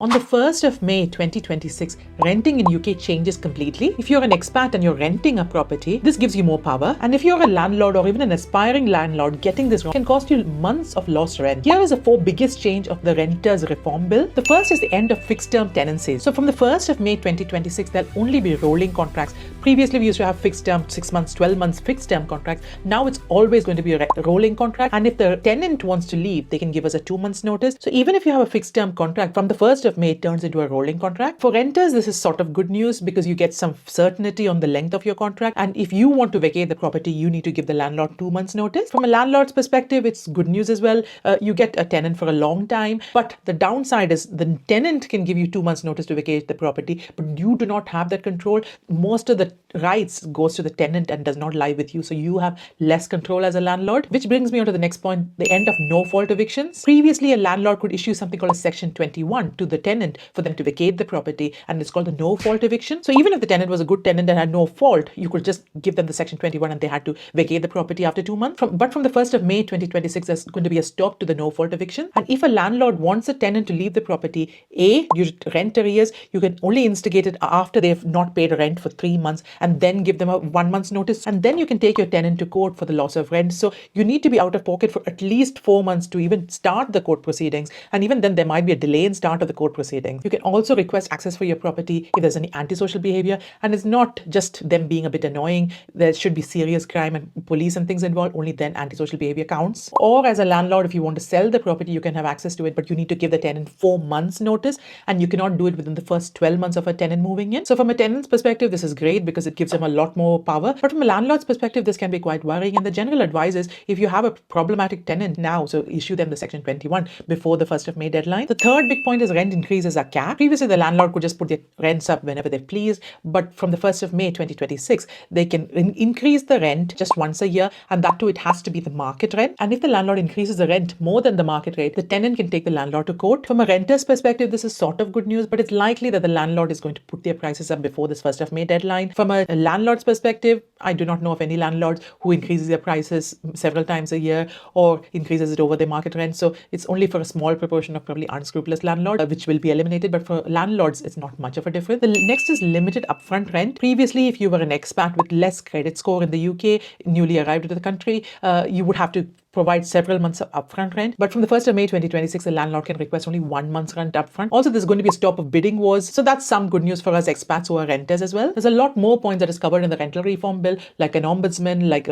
On the 1st of May 2026, renting in UK changes completely. If you're an expat and you're renting a property, this gives you more power. And if you're a landlord or even an aspiring landlord, getting this wrong can cost you months of lost rent. Here is the four biggest change of the Renters Reform Bill. The first is the end of fixed term tenancies. So from the 1st of May 2026, there'll only be rolling contracts. Previously, we used to have fixed term, 6 months, 12 months fixed term contracts. Now it's always going to be a rolling contract. And if the tenant wants to leave, they can give us a 2 months notice. So even if you have a fixed term contract, from the 1st of May, it turns into a rolling contract. For renters, this is sort of good news because you get some certainty on the length of your contract. And if you want to vacate the property, you need to give the landlord 2 months notice. From a landlord's perspective, it's good news as well. You get a tenant for a long time. But the downside is the tenant can give you 2 months notice to vacate the property, but you do not have that control. Most of the rights goes to the tenant and does not lie with you. So you have less control as a landlord, which brings me on to the next point, the end of no-fault evictions. Previously, a landlord could issue something called a Section 21 to the tenant for them to vacate the property, and it's called a no-fault eviction. So even if the tenant was a good tenant and had no fault, you could just give them the Section 21 and they had to vacate the property after 2 months. But from the 1st of May 2026, there's going to be a stop to the no-fault eviction. And if a landlord wants a tenant to leave the property, due to rent arrears, you can only instigate it after they've not paid rent for 3 months and then give them a 1 month's notice. And then you can take your tenant to court for the loss of rent. So you need to be out of pocket for at least 4 months to even start the court proceedings. And even then, there might be a delay in start of the court proceedings. You can also request access for your property if there's any antisocial behavior. And it's not just them being a bit annoying. There should be serious crime and police and things involved. Only then antisocial behavior counts. Or as a landlord, if you want to sell the property, you can have access to it, but you need to give the tenant 4 months notice, and you cannot do it within the first 12 months of a tenant moving in. So from a tenant's perspective, this is great because it gives them a lot more power. But from a landlord's perspective, this can be quite worrying. And the general advice is if you have a problematic tenant now, so issue them the Section 21 before the 1st of May deadline. The third big point is rent increases are capped. Previously, the landlord could just put their rents up whenever they please, but from the 1st of May 2026, they can increase the rent just once a year, and that too, it has to be the market rent. And if the landlord increases the rent more than the market rate, the tenant can take the landlord to court. From a renter's perspective, this is sort of good news, but it's likely that the landlord is going to put their prices up before this 1st of May deadline. From a landlord's perspective, I do not know of any landlords who increases their prices several times a year or increases it over their market rent. So it's only for a small proportion of probably unscrupulous landlords, which will be eliminated. But for landlords, it's not much of a difference. The next is limited upfront rent. Previously, if you were an expat with less credit score in the UK, newly arrived into the country, you would have to provide several months of upfront rent. But from the 1st of May 2026, the landlord can request only 1 month's rent upfront. Also, there's going to be a stop of bidding wars. So that's some good news for us expats who are renters as well. There's a lot more points that is covered in the rental reform bill, like an ombudsman, like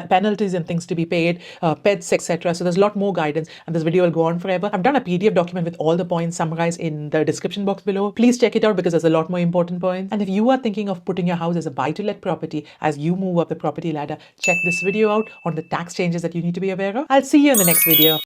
penalties and things to be paid, pets, etc. So there's a lot more guidance, and this video will go on forever. I've done a PDF document with all the points summarized in the description box below. Please check it out because there's a lot more important points. And if you are thinking of putting your house as a buy-to-let property as you move up the property ladder, check this video out on the tax changes that you need to be aware of. I'll see you in the next video.